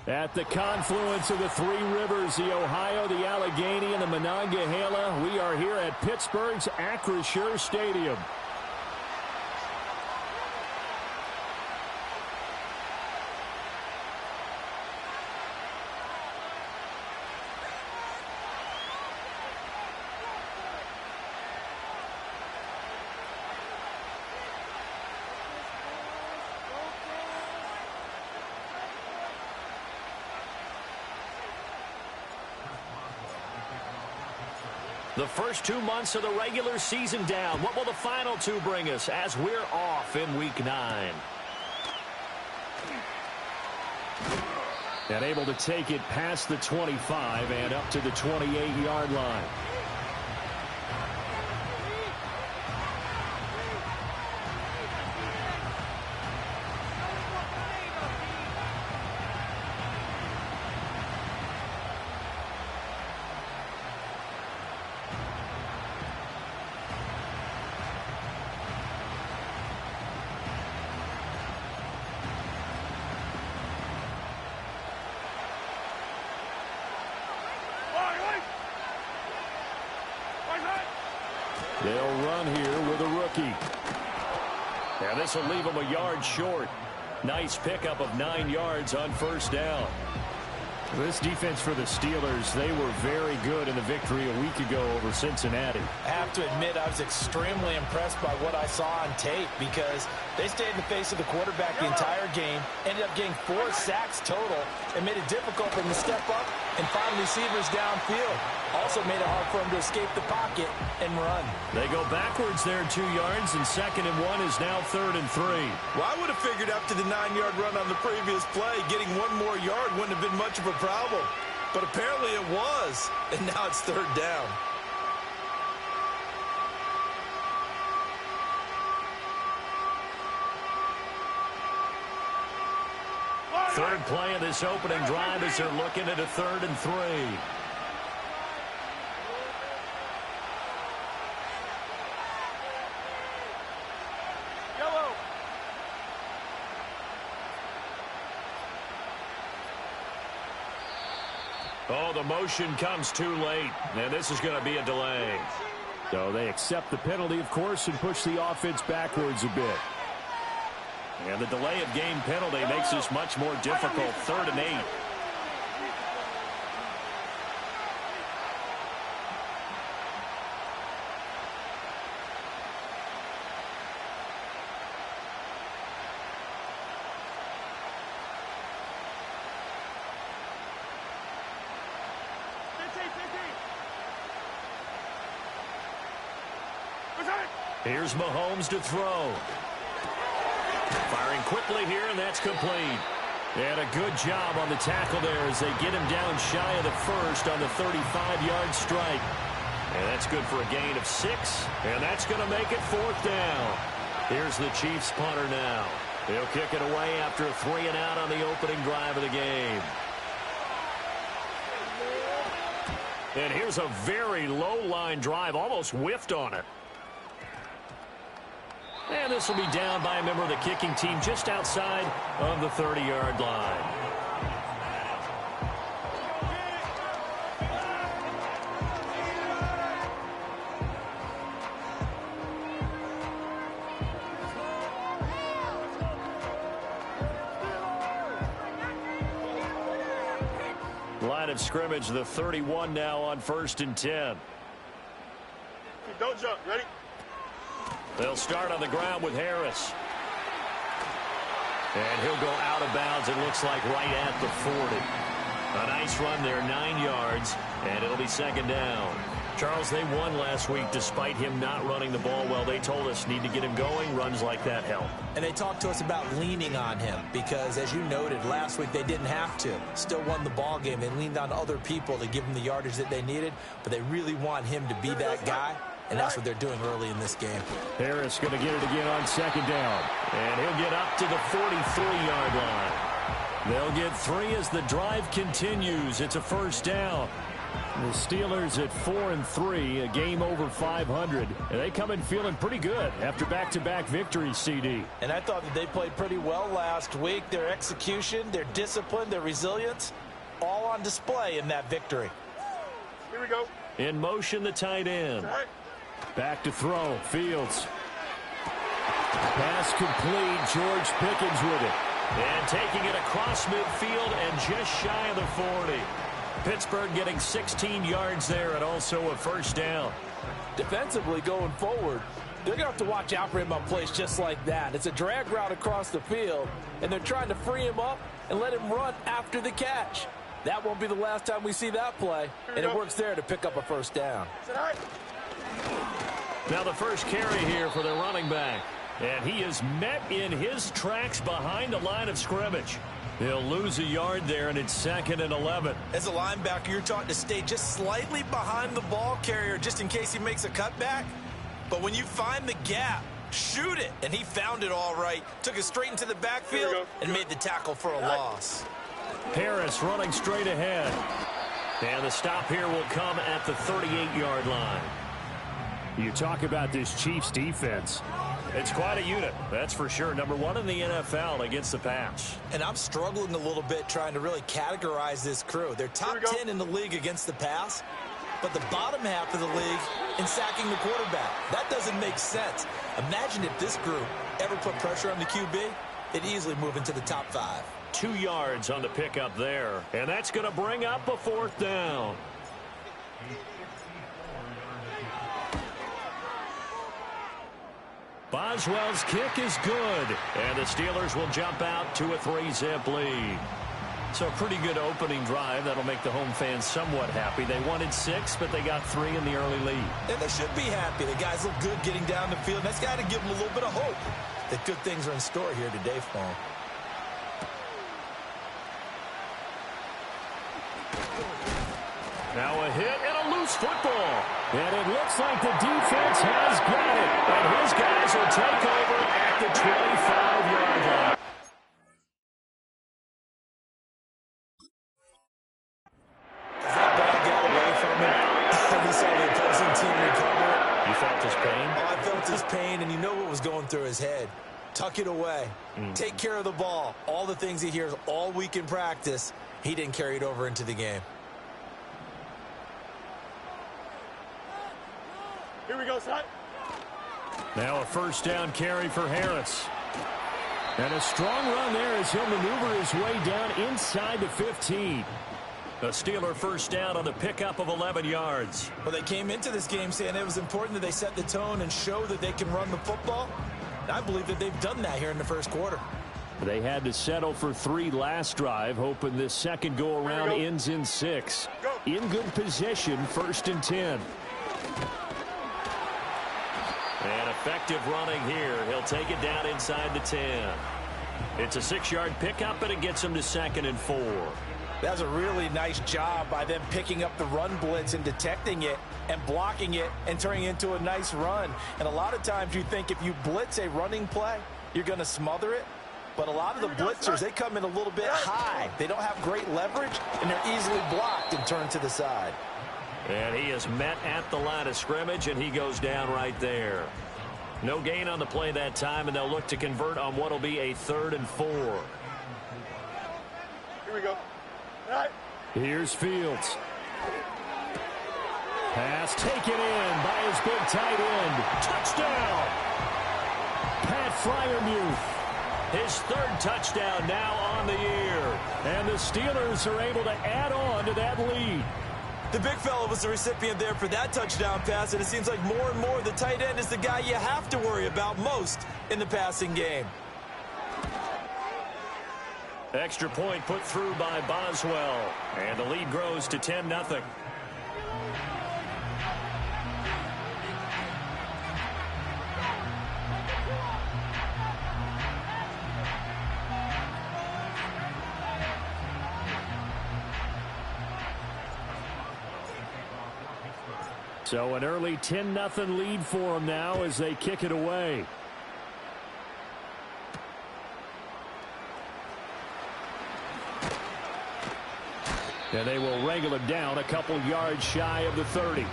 At the confluence of the three rivers, the Ohio, the Allegheny, and the Monongahela, we are here at Pittsburgh's Acrisure Stadium. The first 2 months of the regular season down. What will the final two bring us as we're off in week 9? And able to take it past the 25 and up to the 28-yard line. They'll run here with a rookie. And this will leave them a yard short. Nice pickup of 9 yards on first down. This defense for the Steelers, they were very good in the victory a week ago over Cincinnati. I have to admit, I was extremely impressed by what I saw on tape because they stayed in the face of the quarterback the entire game, ended up getting 4 sacks total, and made it difficult for them to step up and find receivers downfield. Also made it hard for them to escape the pocket and run. They go backwards there 2 yards, and 2nd and 1 is now 3rd and 3. Well, I would have figured up to the 9-yard run on the previous play. Getting 1 more yard wouldn't have been much of a problem. But apparently it was, and now it's 3rd down. Third play of this opening drive as they're looking at a 3rd and 3. Oh, the motion comes too late, and this is going to be a delay. So they accept the penalty, of course, and push the offense backwards a bit. And the delay of game penalty makes this much more difficult. 3rd and 8. Here's Mahomes to throw. Firing quickly here, and that's complete. And a good job on the tackle there as they get him down shy of the first on the 35-yard strike. And that's good for a gain of 6, and that's going to make it 4th down. Here's the Chiefs punter now. He'll kick it away after a 3-and-out on the opening drive of the game. And here's a very low-line drive, almost whiffed on it. And this will be down by a member of the kicking team just outside of the 30-yard line. Line of scrimmage, the 31 now on 1st and 10. Don't jump. Ready? They'll start on the ground with Harris. And he'll go out of bounds, it looks like, right at the 40. A nice run there, 9 yards, and it'll be 2nd down. Charles, they won last week despite him not running the ball well. They told us need to get him going. Runs like that help. And they talked to us about leaning on him because, as you noted, last week they didn't have to. Still won the ball game. They leaned on other people to give them the yardage that they needed, but they really want him to be that guy. And that's what they're doing early in this game. Harris going to get it again on 2nd down. And he'll get up to the 43-yard line. They'll get 3 as the drive continues. It's a 1st down. The Steelers at 4-3, a game over 500. And they come in feeling pretty good after back-to-back victories, CD. And I thought that they played pretty well last week. Their execution, their discipline, their resilience, all on display in that victory. Here we go. In motion, the tight end. Right. Back to throw. Fields. Pass complete. George Pickens with it. And taking it across midfield and just shy of the 40. Pittsburgh getting 16 yards there and also a first down. Defensively going forward, they're going to have to watch out for him on plays just like that. It's a drag route across the field, and they're trying to free him up and let him run after the catch. That won't be the last time we see that play, and it works there to pick up a first down. Now the first carry here for the running back. And he is met in his tracks behind the line of scrimmage. He'll lose a yard there, and it's 2nd and 11. As a linebacker, you're taught to stay just slightly behind the ball carrier just in case he makes a cutback. But when you find the gap, shoot it. And he found it all right. Took it straight into the backfield and made the tackle for a loss. Harris running straight ahead. And the stop here will come at the 38-yard line. You talk about this Chiefs defense. It's quite a unit, that's for sure. Number 1 in the NFL against the pass. And I'm struggling a little bit trying to really categorize this crew. They're top 10 in the league against the pass, but the bottom half of the league in sacking the quarterback. That doesn't make sense. Imagine if this group ever put pressure on the QB, it'd easily move into the top 5. 2 yards on the pickup there, and that's going to bring up a 4th down. Boswell's kick is good, and the Steelers will jump out to a 3-zip lead. So a pretty good opening drive. That'll make the home fans somewhat happy. They wanted 6, but they got 3 in the early lead. And they should be happy. The guys look good getting down the field. That's got to give them a little bit of hope that good things are in store here today for them. Now a hit and a loose football. And it looks like the defense has got it. And his guys will take over at the 25-yard line. That ball got away from him. He saw the opposing team recover. You felt his pain? Oh, I felt his pain, and you know what was going through his head. Tuck it away. Take care of the ball. All the things he hears all week in practice, he didn't carry it over into the game. Here we go, son. Now a first down carry for Harris. And a strong run there as he'll maneuver his way down inside the 15. A Steeler first down on the pickup of 11 yards. Well, they came into this game saying it was important that they set the tone and show that they can run the football. And I believe that they've done that here in the first quarter. They had to settle for 3 last drive, hoping this second go-around ends in 6. In good position, 1st and 10. And effective running here. He'll take it down inside the 10. It's a 6-yard pickup, and it gets him to 2nd and 4. That's a really nice job by them picking up the run blitz and detecting it and blocking it and turning it into a nice run. And a lot of times you think if you blitz a running play, you're going to smother it. But a lot of the blitzers, they come in a little bit high. They don't have great leverage, and they're easily blocked and turned to the side. And he is met at the line of scrimmage, and he goes down right there. No gain on the play that time, and they'll look to convert on what will be a 3rd and 4. Here we go. All right. Here's Fields. Pass taken in by his big tight end. Touchdown! Pat Freiermuth. His 3rd touchdown now on the year. And the Steelers are able to add on to that lead. The big fella was the recipient there for that touchdown pass, and it seems like more and more the tight end is the guy you have to worry about most in the passing game. Extra point put through by Boswell. And the lead grows to 10-0. So an early 10-0 lead for them now as they kick it away. And they will wrangle him down a couple yards shy of the 30.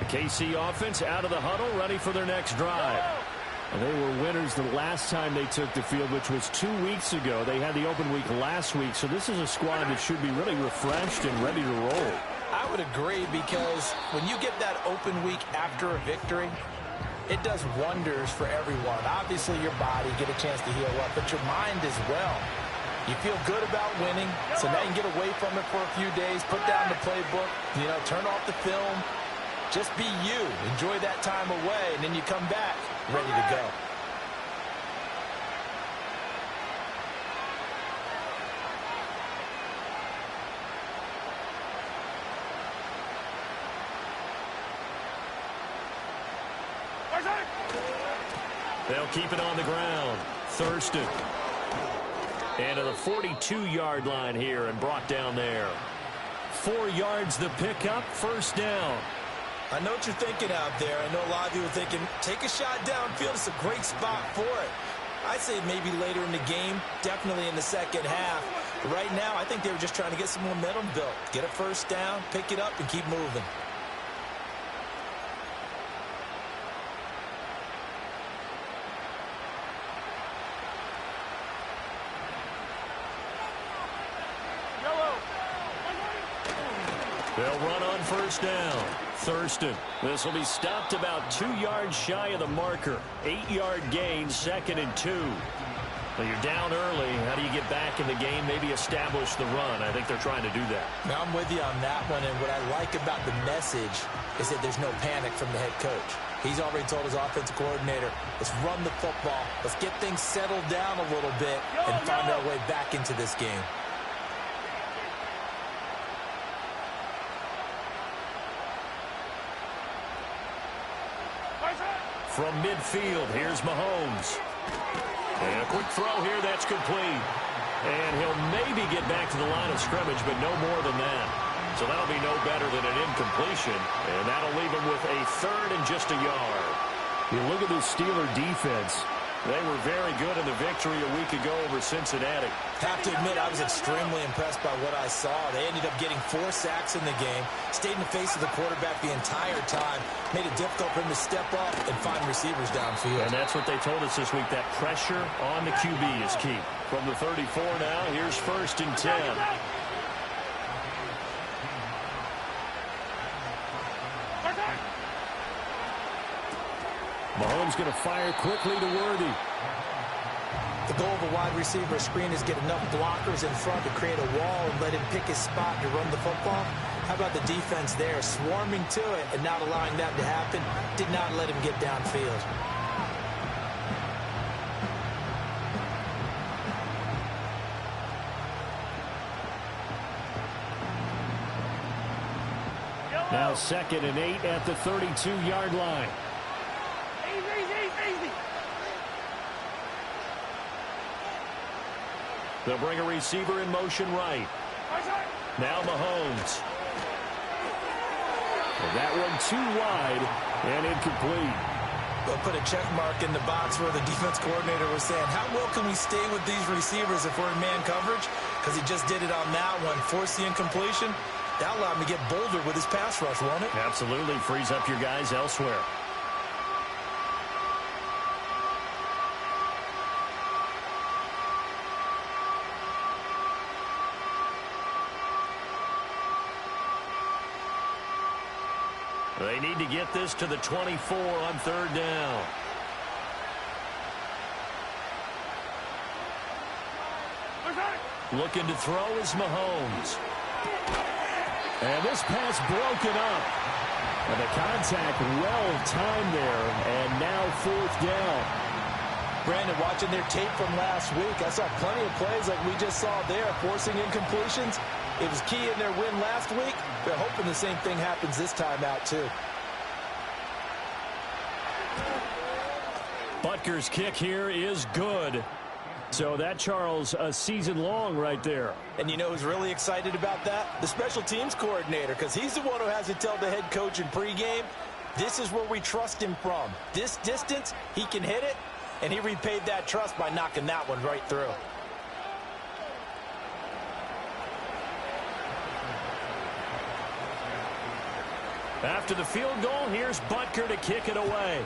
KC offense out of the huddle, ready for their next drive. And they were winners the last time they took the field, which was 2 weeks ago. They had the open week last week, so this is a squad that should be really refreshed and ready to roll. I would agree, because when you get that open week after a victory, it does wonders for everyone. Obviously, your body, get a chance to heal up, but your mind as well. You feel good about winning, so now you can get away from it for a few days, put down the playbook, turn off the film. Just be you. Enjoy that time away, and then you come back ready to go. They'll keep it on the ground. Thurston. And to the 42-yard line here and brought down there. 4 yards the pickup, first down. I know what you're thinking out there. I know a lot of you are thinking, take a shot downfield. It's a great spot for it. I'd say maybe later in the game, definitely in the second half. But right now, I think they were just trying to get some momentum built. Get a first down, pick it up, and keep moving. They'll run on first down. Thurston. This will be stopped about 2 yards shy of the marker. 8-yard gain, 2nd and 2. Well, you're down early. How do you get back in the game? Maybe establish the run. I think they're trying to do that. Now, I'm with you on that one, and what I like about the message is that there's no panic from the head coach. He's already told his offensive coordinator, let's run the football. Let's get things settled down a little bit and find our way back into this game. From midfield, here's Mahomes. And a quick throw here, that's complete. And he'll maybe get back to the line of scrimmage, but no more than that. So that'll be no better than an incompletion. And that'll leave him with a 3rd and just a yard. You look at this Steeler defense. They were very good in the victory a week ago over Cincinnati. Have to admit, I was extremely impressed by what I saw. They ended up getting 4 sacks in the game, stayed in the face of the quarterback the entire time, made it difficult for him to step up and find receivers downfield. And that's what they told us this week, that pressure on the QB is key. From the 34 now, here's 1st and 10. Mahomes going to fire quickly to Worthy. The goal of a wide receiver screen is get enough blockers in front to create a wall and let him pick his spot to run the football. How about the defense there, swarming to it and not allowing that to happen? Did not let him get downfield. Now 2nd and 8 at the 32-yard line. They'll bring a receiver in motion right. Now Mahomes. And that one too wide and incomplete. They'll put a check mark in the box where the defense coordinator was saying, how well can we stay with these receivers if we're in man coverage? Because he just did it on that one. Force the incompletion. That allowed him to get bolder with his pass rush, won't it? Absolutely. Frees up your guys elsewhere. They need to get this to the 24 on 3rd down. Looking to throw is Mahomes. And this pass broken up. And the contact well timed there. And now 4th down. Brandon, watching their tape from last week, I saw plenty of plays like we just saw there, forcing incompletions. It was key in their win last week. They're hoping the same thing happens this time out, too. Butker's kick here is good. So that, Charles, a season long right there. And you know who's really excited about that? The special teams coordinator, because he's the one who has to tell the head coach in pregame, this is where we trust him from. This distance, he can hit it, and he repaid that trust by knocking that one right through. After the field goal, here's Butker to kick it away.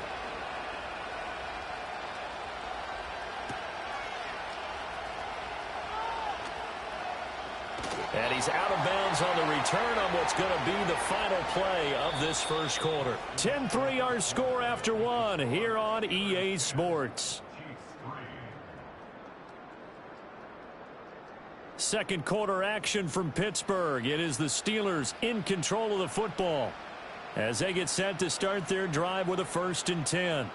And he's out of bounds on the return on what's going to be the final play of this first quarter. 10-3 our score after one here on EA Sports. Second quarter action from Pittsburgh. It is the Steelers in control of the football as they get set to start their drive with a 1st and 10.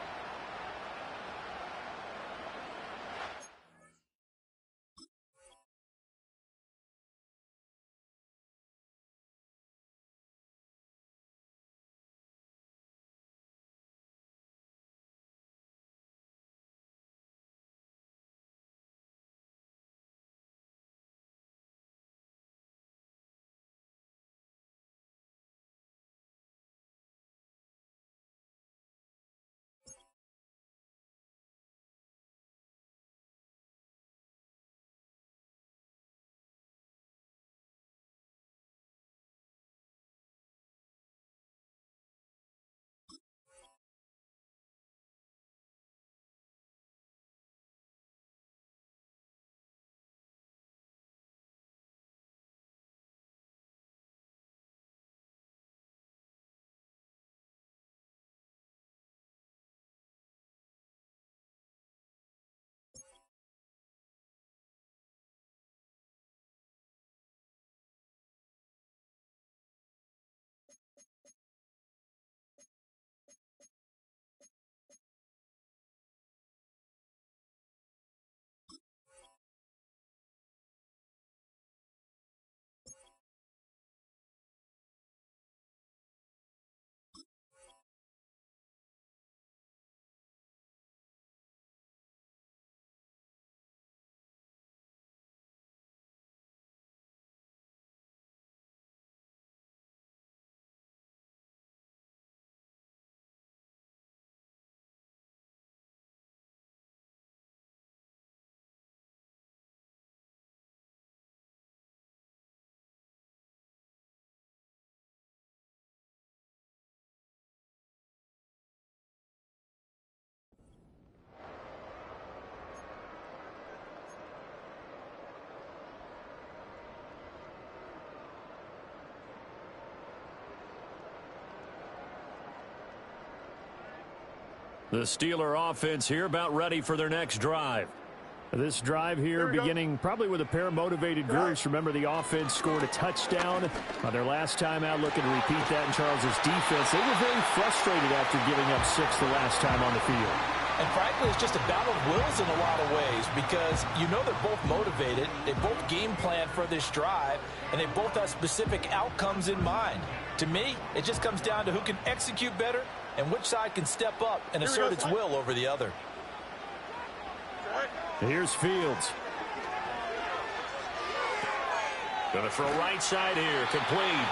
The Steeler offense here about ready for their next drive. This drive here beginning probably with a pair of motivated groups. Remember, the offense scored a touchdown on their last time out, looking to repeat that in Charles's defense. They were very frustrated after giving up 6 the last time on the field. And frankly, it's just a battle of wills in a lot of ways because you know they're both motivated. They both game plan for this drive, and they both have specific outcomes in mind. To me, it just comes down to who can execute better and which side can step up and assert its will over the other. Here's Fields. Going to throw right side here, complete.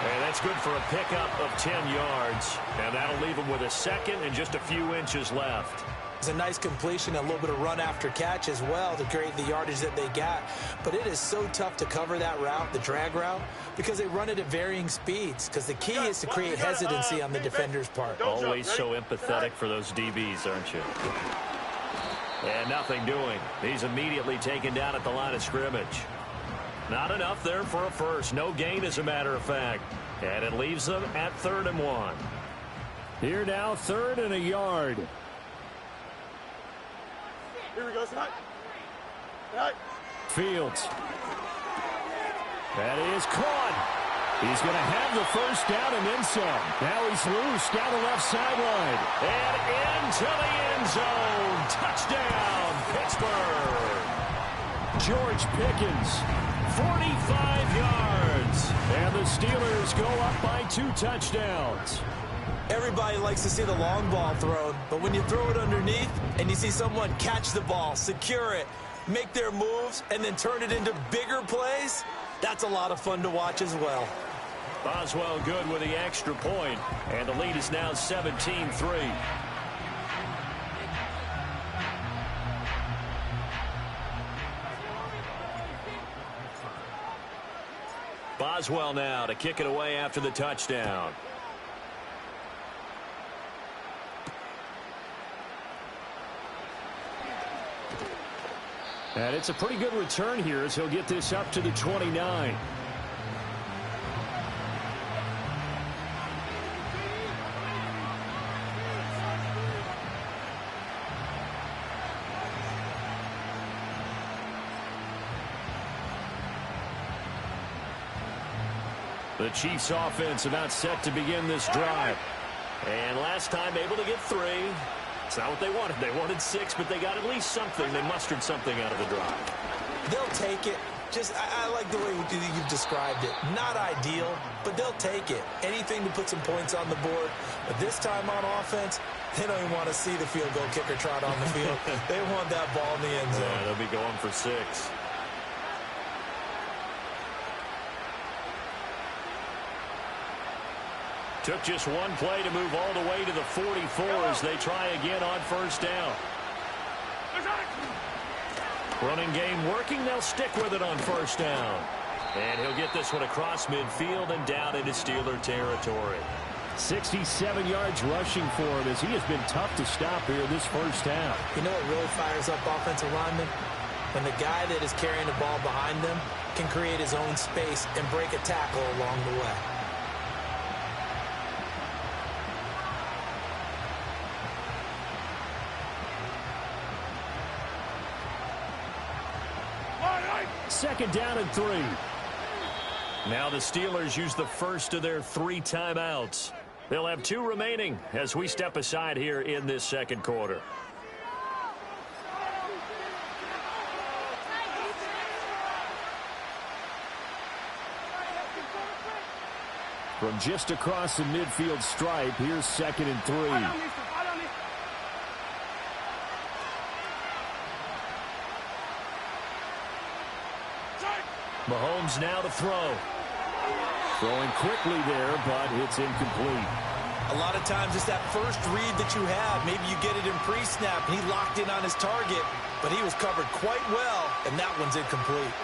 And that's good for a pickup of 10 yards. And that'll leave him with a second and just a few inches left. It's a nice completion, a little bit of run after catch as well to create the yardage that they got. But it is so tough to cover that route, the drag route, because they run it at varying speeds. Because the key is to create hesitancy on the defender's part. Always so empathetic for those DBs, aren't you? And nothing doing. He's immediately taken down at the line of scrimmage. Not enough there for a first. No gain, as a matter of fact. And it leaves them at 3rd and 1. Here now, 3rd and a yard. Here we go, Scott. Fields. That is caught. He's going to have the first down and then some. Now he's loose down the left sideline. And into the end zone. Touchdown, Pittsburgh. George Pickens, 45 yards. And the Steelers go up by 2 touchdowns. Everybody likes to see the long ball thrown, but when you throw it underneath and you see someone catch the ball, secure it, make their moves, and then turn it into bigger plays, that's a lot of fun to watch as well. Boswell good with the extra point, and the lead is now 17-3. Boswell now to kick it away after the touchdown. And it's a pretty good return here as he'll get this up to the 29. The Chiefs offense about set to begin this drive. And last time able to get 3. It's not what they wanted. They wanted 6, but they got at least something. They mustered something out of the drive. They'll take it. I like the way you've described it. Not ideal, but they'll take it. Anything to put some points on the board. But this time on offense, they don't even want to see the field goal kicker trot on the field. They want that ball in the end zone. Yeah, they'll be going for 6. Took just one play to move all the way to the 44 as they try again on first down. Running game working. They'll stick with it on first down. And he'll get this one across midfield and down into Steeler territory. 67 yards rushing for him as he has been tough to stop here this first half. You know what really fires up offensive linemen? When the guy that is carrying the ball behind them can create his own space and break a tackle along the way. Second down and 3. Now the Steelers use the first of their 3 timeouts. They'll have 2 remaining as we step aside here in this second quarter. From just across the midfield stripe, here's second and 3. Mahomes now to throw. Throwing quickly there, but it's incomplete. A lot of times it's that first read that you have. Maybe you get it in pre-snap. He locked in on his target, but he was covered quite well, and that one's incomplete.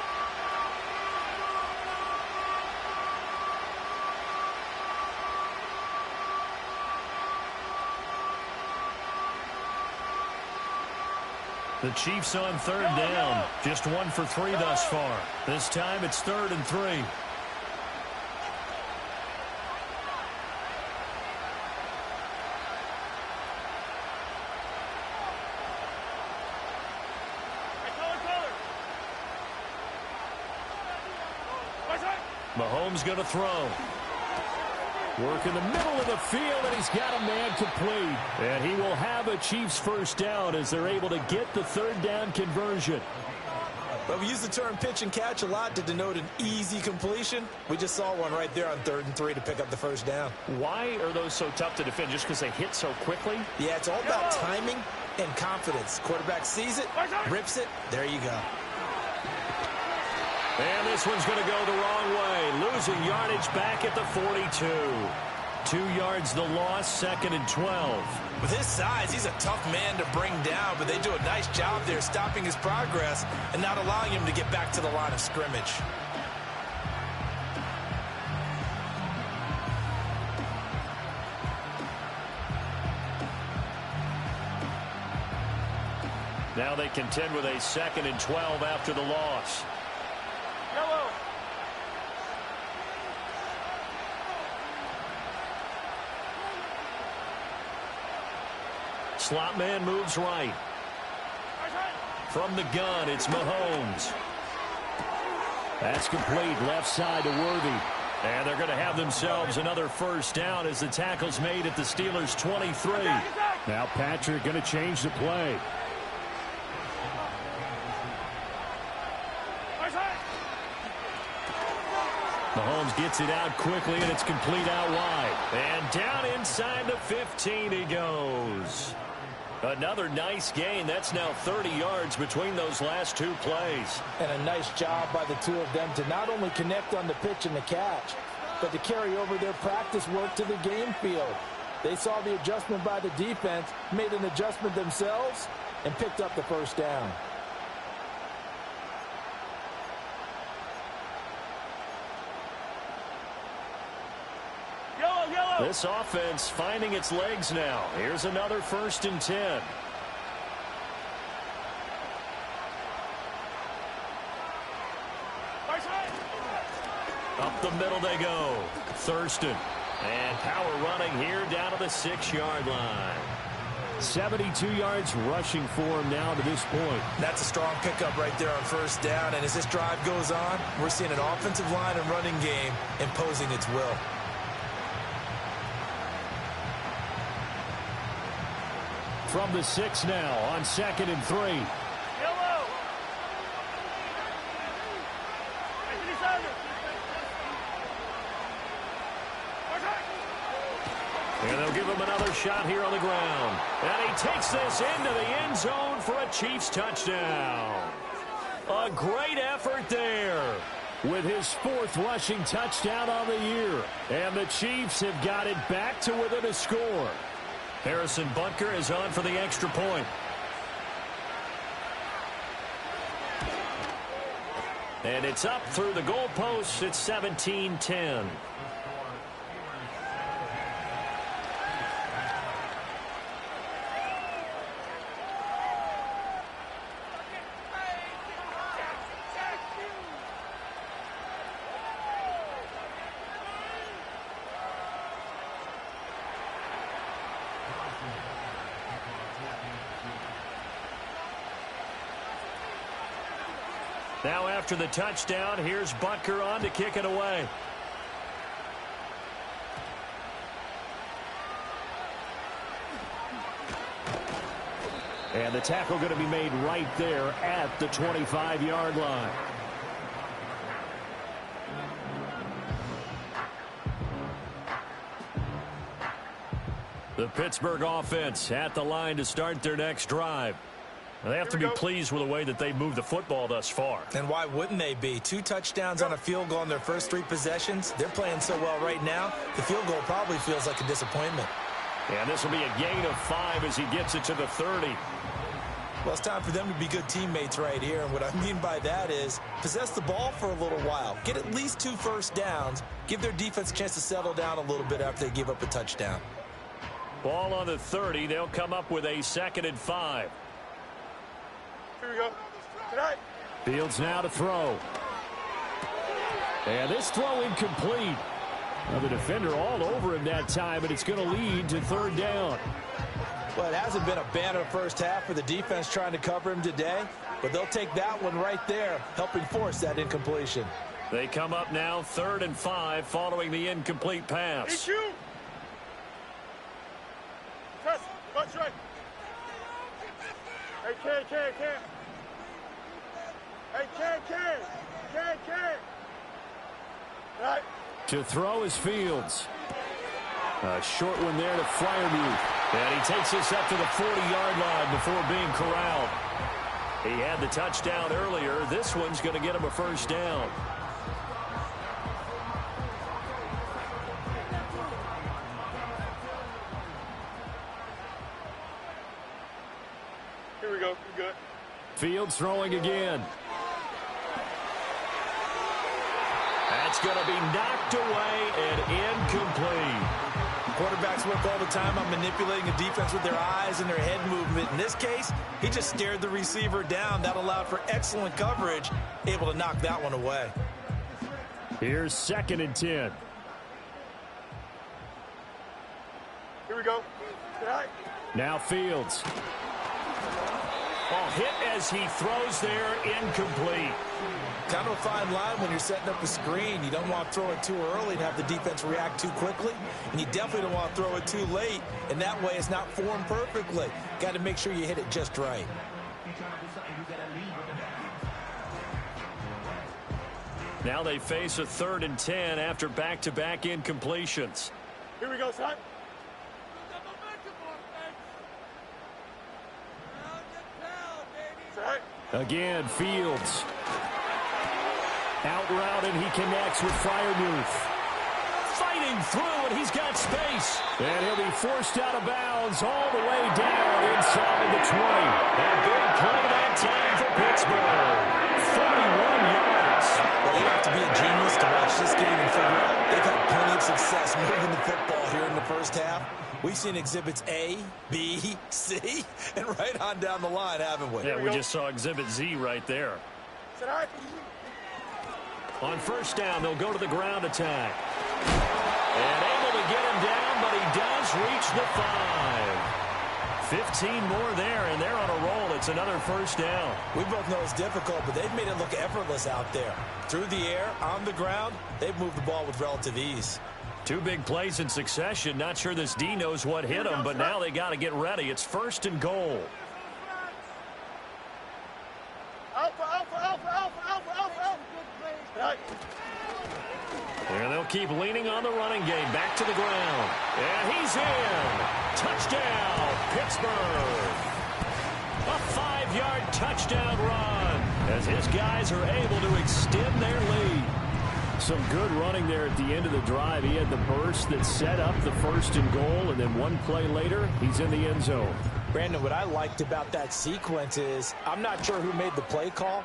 The Chiefs on third down. Just 1 for 3 thus far. This time it's 3rd and 3. Mahomes going to throw. Work in the middle of the field, and he's got a man complete. And he will have a Chiefs first down as they're able to get the third down conversion. But we use the term pitch and catch a lot to denote an easy completion. We just saw one right there on 3rd and 3 to pick up the first down. Why are those so tough to defend? Just because they hit so quickly? Yeah, it's all about timing and confidence. Quarterback sees it, rips it, there you go. And this one's going to go the wrong way. Losing yardage back at the 42. 2 yards the loss, 2nd and 12. With his size, he's a tough man to bring down, but they do a nice job there stopping his progress and not allowing him to get back to the line of scrimmage. Now they contend with a 2nd and 12 after the loss. Slot man moves right. From the gun, it's Mahomes. That's complete. Left side to Worthy. And they're going to have themselves another first down as the tackle's made at the Steelers' 23. Now Patrick going to change the play. Mahomes gets it out quickly, and it's complete out wide. And down inside the 15 he goes. Another nice gain. That's now 30 yards between those last two plays. And a nice job by the two of them to not only connect on the pitch and the catch, but to carry over their practice work to the game field. They saw the adjustment by the defense, made an adjustment themselves, and picked up the first down. This offense finding its legs now. Here's another 1st and 10. Up the middle they go. Thurston. And power running here down to the 6-yard line. 72 yards rushing for him now to this point. That's a strong pickup right there on first down. And as this drive goes on, we're seeing an offensive line and running game imposing its will. From the 6 now on 2nd and 3. And they'll give him another shot here on the ground. And he takes this into the end zone for a Chiefs touchdown. A great effort there with his 4th rushing touchdown on the year. And the Chiefs have got it back to within a score. Harrison Butker is on for the extra point. And it's up through the goalposts. It's 17-10. Now after the touchdown, here's Butker on to kick it away. And the tackle going to be made right there at the 25-yard line. The Pittsburgh offense at the line to start their next drive. They have to be pleased with the way that they moved the football thus far. And why wouldn't they be? 2 touchdowns on a field goal in their first 3 possessions. They're playing so well right now, the field goal probably feels like a disappointment. And this will be a gain of 5 as he gets it to the 30. Well, it's time for them to be good teammates right here. And what I mean by that is possess the ball for a little while. Get at least 2 first downs. Give their defense a chance to settle down a little bit after they give up a touchdown. Ball on the 30. They'll come up with a 2nd and 5. Here we go. Tonight. Fields now to throw. And this throw incomplete. Now the defender all over him that time, and it's going to lead to 3rd down. Well, it hasn't been a banner first half for the defense trying to cover him today, but they'll take that one right there, helping force that incompletion. They come up now 3rd and 5 following the incomplete pass. Press. Watch right. Hey, can. Hey, can. Right. To throw is Fields. A short one there to Freiermuth. And he takes this up to the 40-yard line before being corralled. He had the touchdown earlier. This one's going to get him a first down. Here we go. We're good. Fields throwing again. That's going to be knocked away and incomplete. Quarterbacks work all the time on manipulating the defense with their eyes and their head movement. In this case, he just stared the receiver down. That allowed for excellent coverage, able to knock that one away. Here's 2nd and 10. Here we go. Tonight. Now Fields. Ball hit as he throws there, incomplete. Kind of a fine line when you're setting up a screen. You don't want to throw it too early and have the defense react too quickly. And you definitely don't want to throw it too late. And that way it's not formed perfectly. Got to make sure you hit it just right. Now they face a 3rd and 10 after back-to-back incompletions. Here we go, son. Again, Fields. Out route, and he connects with Freiermuth. Fighting through, and he's got space. And he'll be forced out of bounds all the way down inside the 20. A big play that time for Pittsburgh. 41 yards. Well, you have to be a genius to watch this game and figure out they've had plenty of success moving the football here in the first half. We've seen exhibits A, B, C, and right on down the line, haven't we? Yeah, we just saw exhibit Z right there. On first down, they'll go to the ground attack. And able to get him down, but he does reach the 5. 15 more there, and they're on a roll. It's another first down. We both know it's difficult, but they've made it look effortless out there. Through the air, on the ground, they've moved the ball with relative ease. 2 big plays in succession. Not sure this D knows what hit him, but now they got to get ready. It's 1st and goal. And they'll keep leaning on the running game. Back to the ground. And he's in. Touchdown, Pittsburgh. A 5-yard touchdown run as his guys are able to extend their lead. Some good running there at the end of the drive. He had the burst that set up the 1st and goal, and then one play later, he's in the end zone. Brandon, what I liked about that sequence is I'm not sure who made the play call,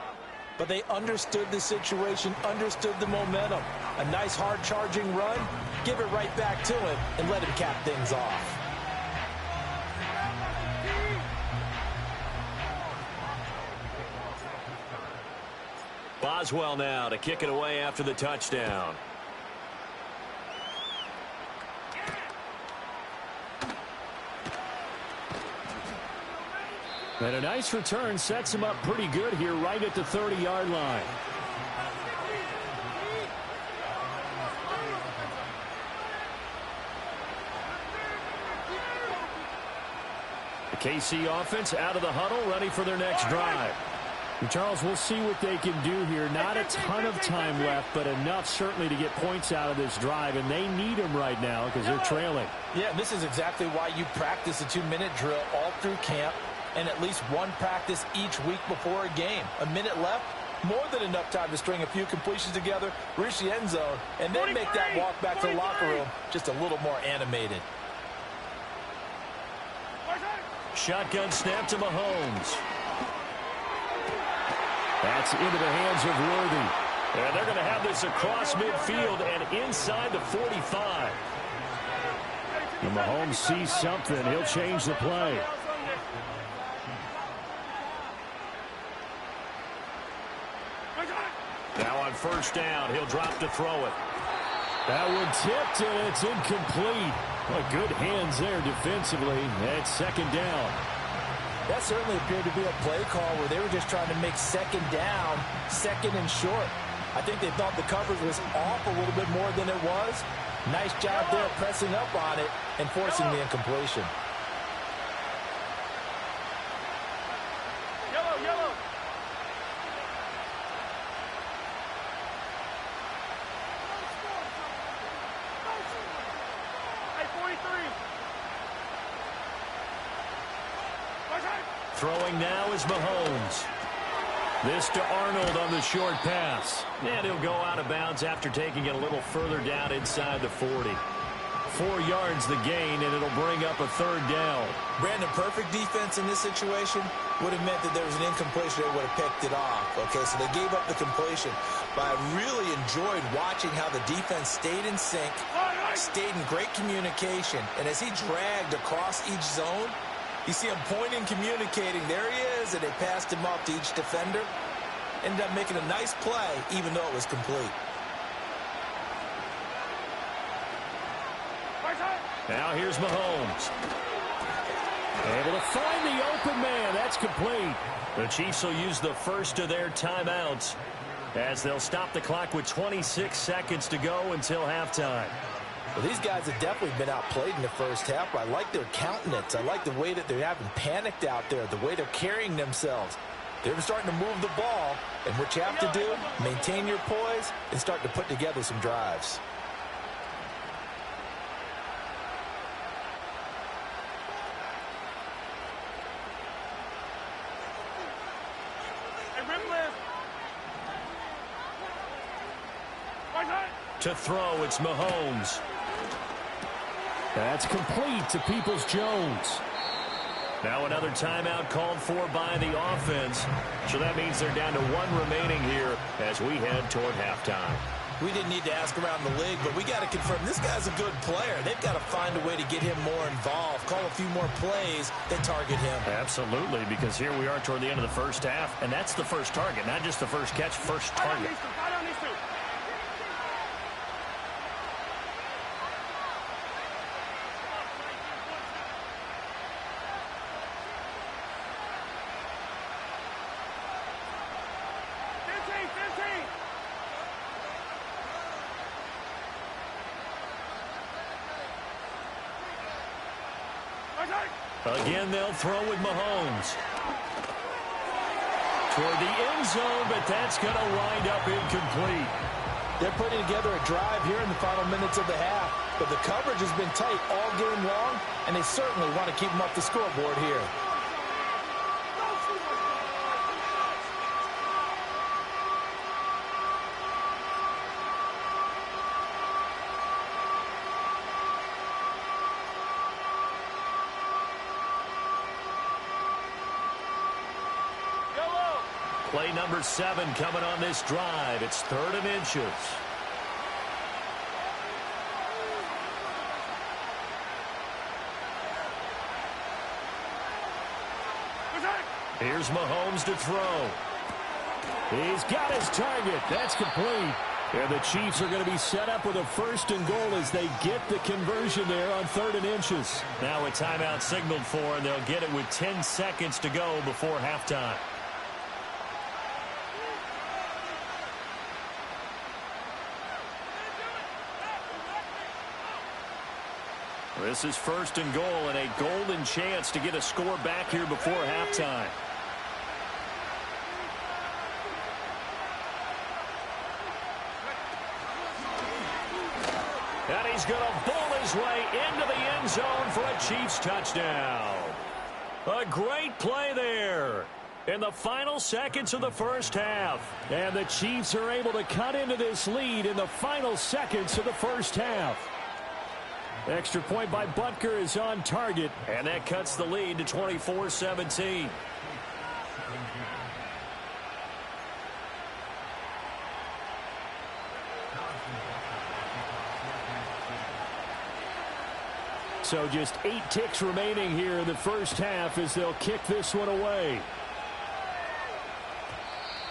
but they understood the situation, understood the momentum. A nice hard-charging run, give it right back to him, and let him cap things off. Boswell now to kick it away after the touchdown. And a nice return sets him up pretty good here right at the 30-yard line. The KC offense out of the huddle, ready for their next drive. And Charles, we'll see what they can do here. Not a ton of time left, but enough certainly to get points out of this drive, and they need them right now because they're trailing. Yeah, this is exactly why you practice a 2-minute drill all through camp and at least one practice each week before a game. A minute left, more than enough time to string a few completions together, reach the end zone, and then make that walk back to the locker room just a little more animated. Shotgun snap to Mahomes. That's into the hands of Worthy. And they're going to have this across midfield and inside the 45. And Mahomes sees something. He'll change the play. Now on first down, he'll drop to throw it. That one tipped, and it's incomplete. Well, good hands there defensively. That's 2nd down. That certainly appeared to be a play call where they were just trying to make 2nd down, 2nd and short. I think they thought the coverage was off a little bit more than it was. Nice job there pressing up on it and forcing the incompletion. Yellow. Hey, 43. Throwing now is Mahomes. This to Arnold on the short pass. And he'll go out of bounds after taking it a little further down inside the 40. 4 yards the gain, and it'll bring up a 3rd down. Brandon, perfect defense in this situation would have meant that there was an incompletion. They would have picked it off. Okay, so they gave up the completion. But I really enjoyed watching how the defense stayed in sync, stayed in great communication. And as he dragged across each zone, you see him pointing, communicating. There he is, and they passed him off to each defender. Ended up making a nice play, even though it was complete. Now here's Mahomes. Able to find the open man. That's complete. The Chiefs will use the first of their timeouts as they'll stop the clock with 26 seconds to go until halftime. Well, these guys have definitely been outplayed in the first half. I like their countenance. I like the way that they haven't panicked out there, the way they're carrying themselves. They're starting to move the ball, and what you have to do, maintain your poise and start to put together some drives. To throw, it's Mahomes. That's complete to Peoples-Jones. Now another timeout called for by the offense. So that means they're down to one remaining here as we head toward halftime. We didn't need to ask around the league, but we got to confirm this guy's a good player. They've got to find a way to get him more involved, call a few more plays that target him. Absolutely, because here we are toward the end of the first half, and that's the first target, not just the first catch, first target. Again, they'll throw with Mahomes. Toward the end zone, but that's going to wind up incomplete. They're putting together a drive here in the final minutes of the half, but the coverage has been tight all game long, and they certainly want to keep them off the scoreboard here. Play number 7 coming on this drive. It's 3rd and inches. Here's Mahomes to throw. He's got his target. That's complete. And the Chiefs are going to be set up with a 1st and goal as they get the conversion there on 3rd and inches. Now a timeout signaled for, and they'll get it with 10 seconds to go before halftime. This is 1st and goal and a golden chance to get a score back here before halftime. And he's going to bowl his way into the end zone for a Chiefs touchdown. A great play there in the final seconds of the first half. And the Chiefs are able to cut into this lead in the final seconds of the first half. Extra point by Butker is on target, and that cuts the lead to 24-17. So just 8 ticks remaining here in the first half as they'll kick this one away.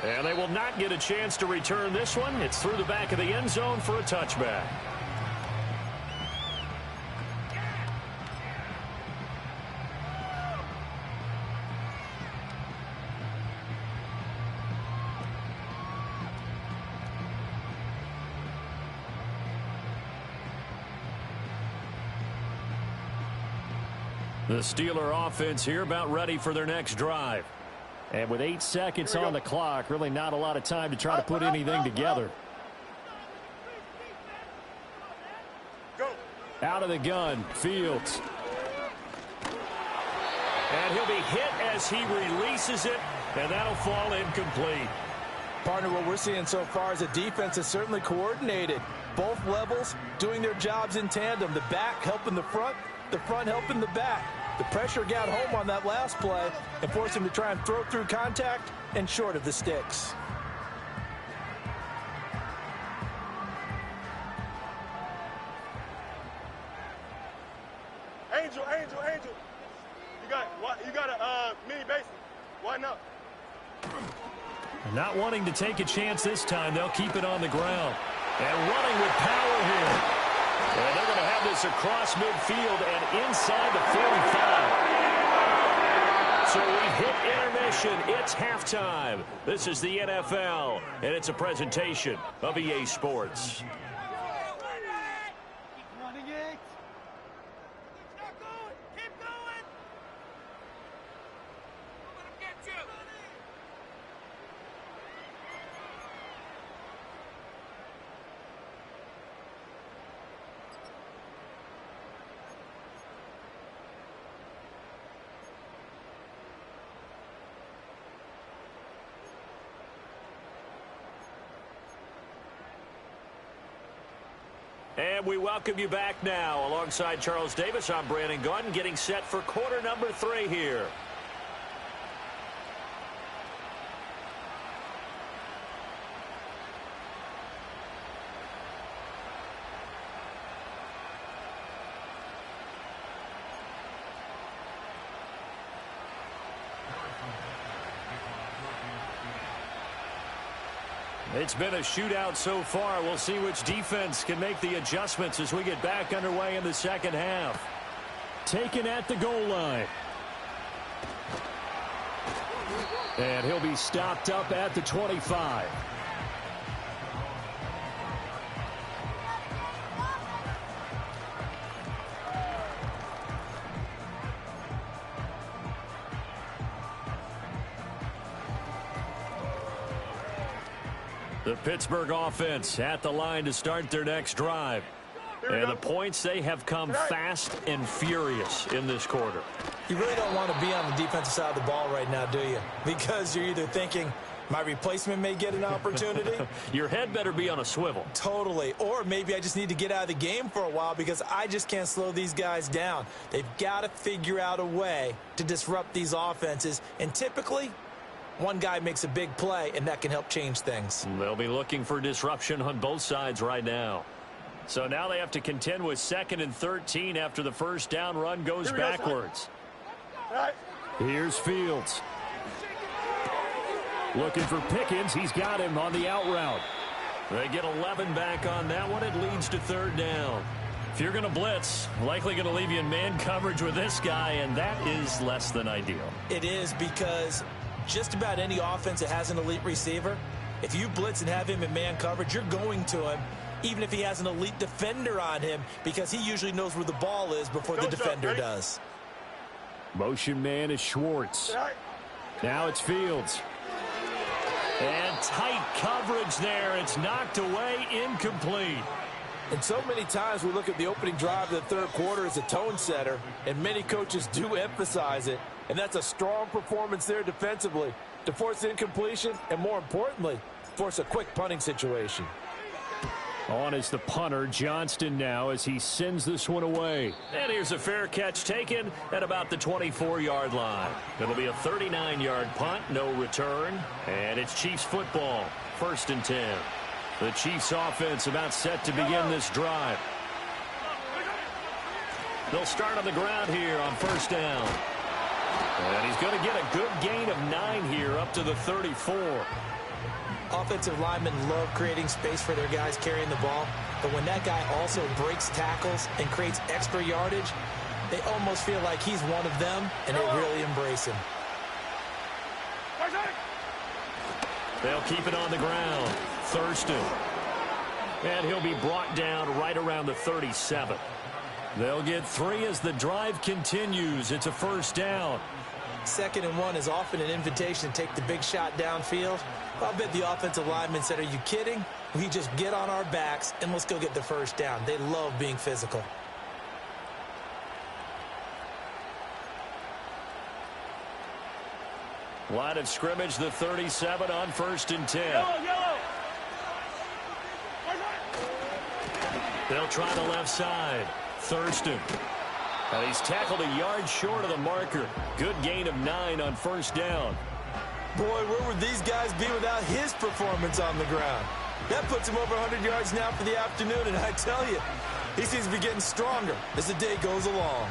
And they will not get a chance to return this one. It's through the back of the end zone for a touchback. The Steeler offense here about ready for their next drive. And with 8 seconds on the clock, really not a lot of time to try to put anything together. Go. Out of the gun, Fields. And he'll be hit as he releases it, and that'll fall incomplete. Partner, what we're seeing so far is a defense is certainly coordinated. Both levels doing their jobs in tandem. The back helping the front helping the back. The pressure got home on that last play and forced him to try and throw through contact and short of the sticks. Angel. You got a mini basic. Why not? Not wanting to take a chance this time, they'll keep it on the ground. And running with power here. And they're going to have this across midfield and inside the 45. So we hit intermission. It's halftime. This is the NFL, and it's a presentation of EA Sports. And we welcome you back now. Alongside Charles Davis, I'm Brandon Gunn, getting set for quarter number 3 here. It's been a shootout so far. We'll see which defense can make the adjustments as we get back underway in the second half. Taken at the goal line. And he'll be stopped up at the 25. The Pittsburgh offense at the line to start their next drive. And the points, they have come fast and furious in this quarter. You really don't want to be on the defensive side of the ball right now, do you? Because you're either thinking, my replacement may get an opportunity. Your head better be on a swivel. Totally. Or maybe I just need to get out of the game for a while because I just can't slow these guys down. They've got to figure out a way to disrupt these offenses. And typically, one guy makes a big play, and that can help change things. They'll be looking for disruption on both sides right now. So now they have to contend with 2nd and 13 after the first down run goes backwards. Here's Fields. Looking for Pickens. He's got him on the out route. They get 11 back on that one. It leads to 3rd down. If you're going to blitz, likely going to leave you in man coverage with this guy, and that is less than ideal. It is because just about any offense that has an elite receiver, if you blitz and have him in man coverage, you're going to him, even if he has an elite defender on him, because he usually knows where the ball is before the defender does. Motion man is Schwartz. Now it's Fields. And tight coverage there. It's knocked away, incomplete. And so many times we look at the opening drive of the 3rd quarter as a tone setter, and many coaches do emphasize it. And that's a strong performance there defensively to force incompletion and, more importantly, force a quick punting situation. On is the punter, Johnston, now as he sends this one away. And here's a fair catch taken at about the 24-yard line. It'll be a 39-yard punt, no return. And it's Chiefs football, 1st and 10. The Chiefs offense about set to begin this drive. They'll start on the ground here on 1st down. And he's going to get a good gain of 9 here up to the 34. Offensive linemen love creating space for their guys carrying the ball, but when that guy also breaks tackles and creates extra yardage, they almost feel like he's one of them, and they really embrace him. They'll keep it on the ground. Thurston. And he'll be brought down right around the 37. They'll get 3 as the drive continues. It's a 1st down. 2nd and 1 is often an invitation to take the big shot downfield. I'll bet the offensive lineman said, are you kidding? We just get on our backs and let's go get the 1st down. They love being physical. Line of scrimmage, the 37 on 1st and 10. Yellow. They'll try the left side. Thurston. And he's tackled a yard short of the marker. Good gain of 9 on 1st down. Boy, where would these guys be without his performance on the ground? That puts him over 100 yards now for the afternoon, and I tell you, he seems to be getting stronger as the day goes along.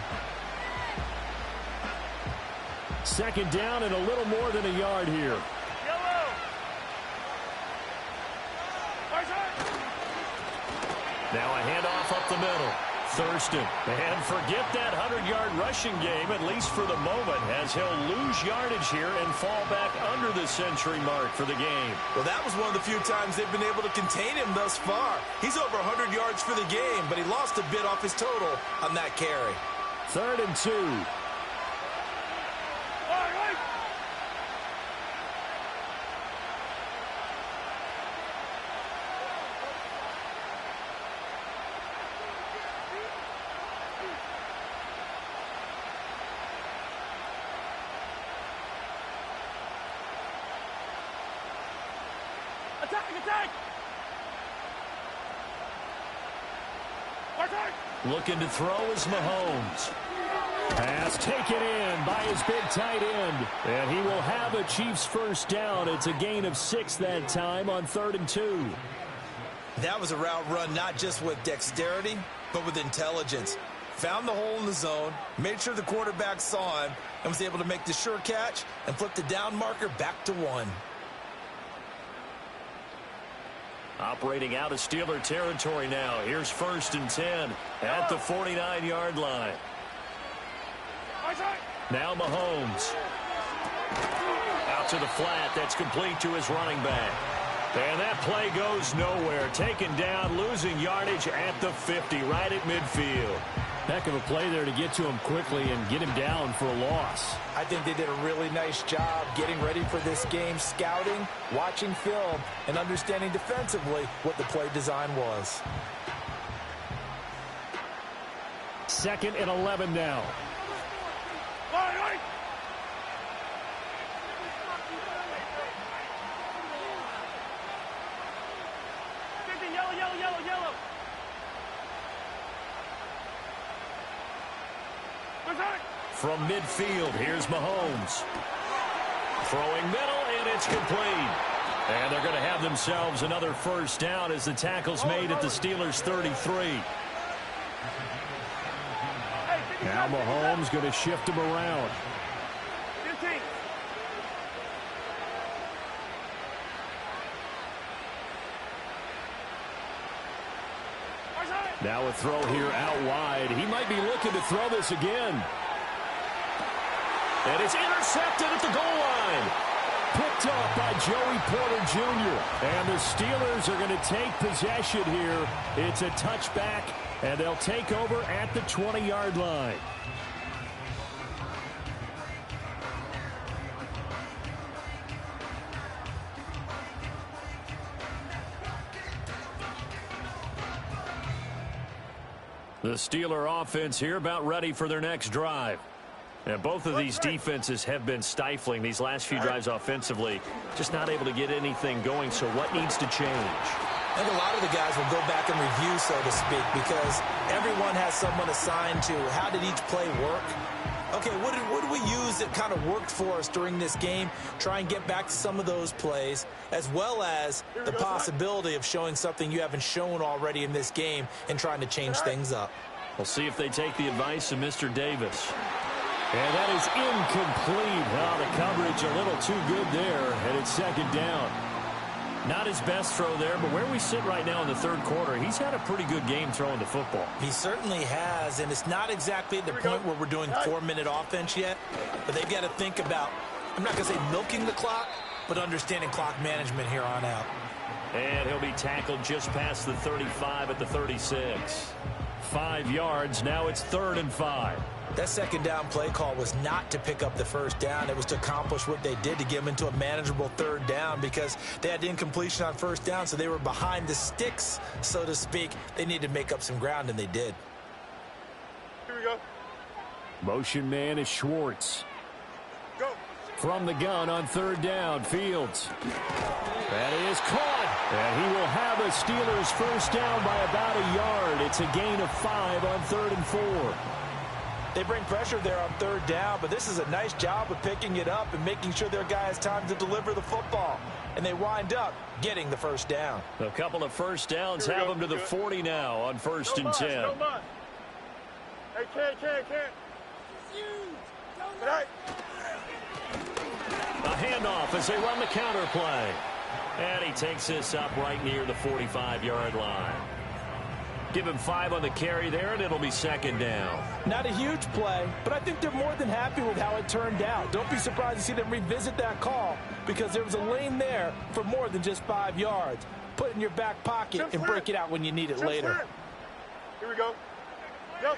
2nd down and a little more than a yard here. Now a handoff up the middle. Thurston. And forget that 100-yard rushing game, at least for the moment, as he'll lose yardage here and fall back under the century mark for the game. Well, that was one of the few times they've been able to contain him thus far. He's over 100 yards for the game, but he lost a bit off his total on that carry. 3rd and 2. Attack! Looking to throw is Mahomes. Pass taken in by his big tight end. And he will have a Chiefs first down. It's a gain of 6 that time on 3rd and 2. That was a route run not just with dexterity, but with intelligence. Found the hole in the zone, made sure the quarterback saw him, and was able to make the sure catch and flip the down marker back to 1. Operating out of Steeler territory now. Here's 1st and 10 at the 49-yard line. Now Mahomes. Out to the flat. That's complete to his running back. And that play goes nowhere. Taken down, losing yardage at the 50, right at midfield. Heck of a play there to get to him quickly and get him down for a loss. I think they did a really nice job getting ready for this game, scouting, watching film, and understanding defensively what the play design was. 2nd and 11 now. Yellow. From midfield, here's Mahomes. Throwing middle, and it's complete. And they're going to have themselves another first down as the tackle's made at the Steelers' 33. Now Mahomes going to shift him around. 15. Now a throw here out wide. He might be looking to throw this again. And it's intercepted at the goal line. Picked up by Joey Porter Jr. And the Steelers are going to take possession here. It's a touchback, and they'll take over at the 20-yard line. The Steeler offense here about ready for their next drive. And both of these defenses have been stifling these last few drives offensively. Just not able to get anything going, so what needs to change? I think a lot of the guys will go back and review, so to speak, because everyone has someone assigned to how did each play work. Okay, what did we use that kind of worked for us during this game? Try and get back to some of those plays, as well as the possibility of showing something you haven't shown already in this game and trying to change things up. We'll see if they take the advice of Mr. Davis. And that is incomplete. Oh, the coverage a little too good there, and it's 2nd down. Not his best throw there, but where we sit right now in the 3rd quarter, he's had a pretty good game throwing the football. He certainly has, and it's not exactly at the point where we're doing 4-minute offense yet, but they've got to think about, I'm not going to say milking the clock, but understanding clock management here on out. And he'll be tackled just past the 35 at the 36. 5 yards, now it's 3rd and 5. That 2nd down play call was not to pick up the first down. It was to accomplish what they did to get them into a manageable 3rd down because they had incompletion on 1st down, so they were behind the sticks, so to speak. They needed to make up some ground, and they did. Here we go. Motion man is Schwartz. Go. From the gun on 3rd down, Fields. That is caught. And he will have a Steelers first down by about a yard. It's a gain of 5 on 3rd and 4. They bring pressure there on 3rd down, but this is a nice job of picking it up and making sure their guy has time to deliver the football. And they wind up getting the first down. A couple of first downs have them to the 40 now on 1st and 10. Hey, can't. Right. A handoff as they run the counter play. And he takes this up right near the 45-yard line. Give him 5 on the carry there, and it'll be 2nd down. Not a huge play, but I think they're more than happy with how it turned out. Don't be surprised to see them revisit that call because there was a lane there for more than just 5 yards. Put it in your back pocket and break it out when you need it later. Here we go. Yep.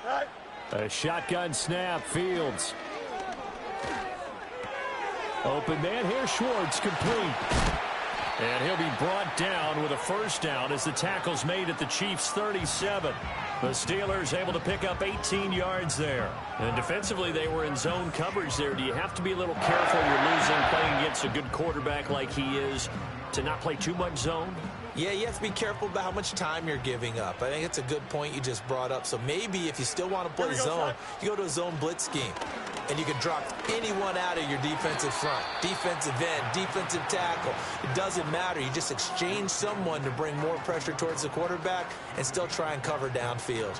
Right. A shotgun snap, Fields. Open man here, Schwartz, complete. And he'll be brought down with a first down as the tackle's made at the Chiefs' 37. The Steelers able to pick up 18 yards there. And defensively, they were in zone coverage there. Do you have to be a little careful you're losing playing against a good quarterback like he is to not play too much zone? Yeah, you have to be careful about how much time you're giving up. I think it's a good point you just brought up. So maybe if you still want to play zone, you go to a zone blitz scheme. And you can drop anyone out of your defensive front. Defensive end, defensive tackle. It doesn't matter. You just exchange someone to bring more pressure towards the quarterback and still try and cover downfield.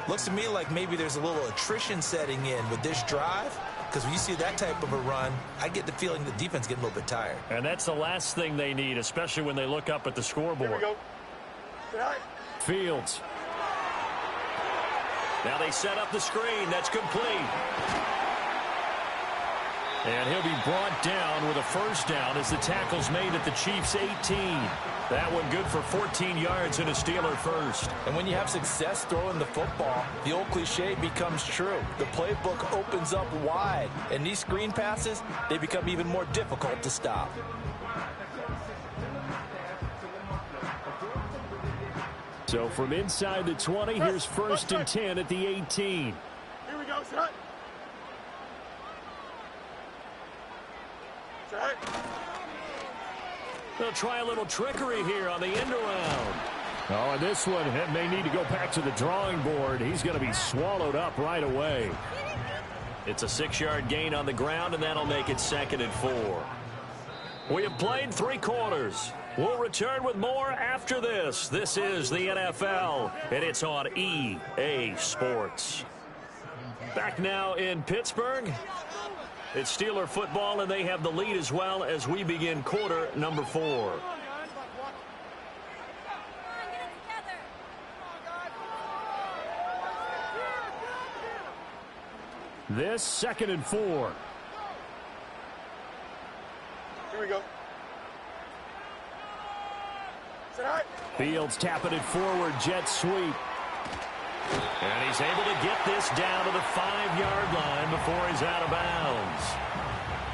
Looks to me like maybe there's a little attrition setting in with this drive. Because when you see that type of a run, I get the feeling the defense getting a little bit tired. And that's the last thing they need, especially when they look up at the scoreboard. Here we go. Fields. Now they set up the screen. That's complete. And he'll be brought down with a first down as the tackle's made at the Chiefs' 18. That one good for 14 yards and a Steeler first. And when you have success throwing the football, the old cliche becomes true. The playbook opens up wide. And these screen passes, they become even more difficult to stop. So from inside the 20, here's first and 10 at the 18. Here we go, set. Set. They'll try a little trickery here on the end around. Oh, and this one may need to go back to the drawing board. He's going to be swallowed up right away. It's a 6-yard gain on the ground, and that'll make it 2nd and 4. We have played 3 quarters. We'll return with more after this. This is the NFL, and it's on EA Sports. Back now in Pittsburgh. It's Steeler football, and they have the lead as well as we begin quarter number 4. This 2nd and 4. Here we go. Set. Fields tapping it forward, jet sweep. And he's able to get this down to the 5-yard line before he's out of bounds.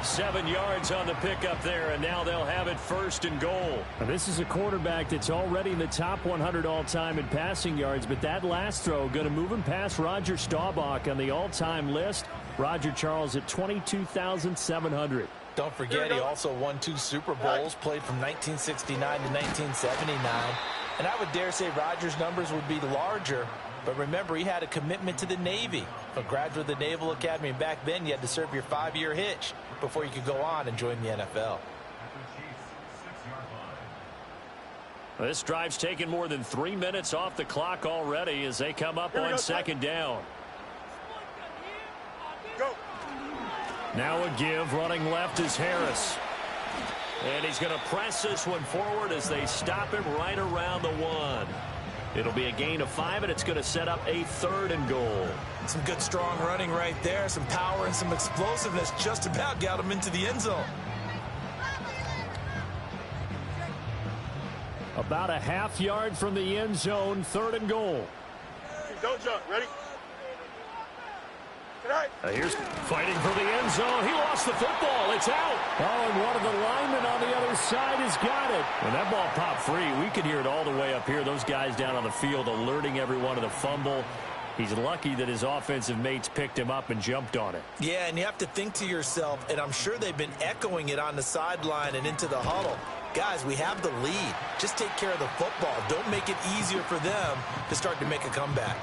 7 yards on the pickup there, and now they'll have it 1st and goal. And this is a quarterback that's already in the top 100 all-time in passing yards, but that last throw going to move him past Roger Staubach on the all-time list. Roger Charles at 22,700. Don't forget, he also won 2 Super Bowls, played from 1969 to 1979. And I would dare say Rodgers' numbers would be larger. But remember, he had a commitment to the Navy, a graduate of the Naval Academy. And back then, you had to serve your 5-year hitch before you could go on and join the NFL. This drive's taken more than 3 minutes off the clock already as they come up on 2nd down. Go. Now a give. Running left is Harris. And he's going to press this one forward as they stop him right around the 1. It'll be a gain of 5, and it's going to set up a 3rd and goal. Some good, strong running right there. Some power and some explosiveness just about got him into the end zone. About a ½ yard from the end zone, 3rd and goal. Don't jump. Ready? Here's fighting for the end zone. He lost the football. It's out. Oh, and one of the linemen on the other side has got it. When that ball popped free, we could hear it all the way up here. Those guys down on the field alerting everyone of the fumble. He's lucky that his offensive mates picked him up and jumped on it. Yeah, and you have to think to yourself, and I'm sure they've been echoing it on the sideline and into the huddle. Guys, we have the lead. Just take care of the football. Don't make it easier for them to start to make a comeback.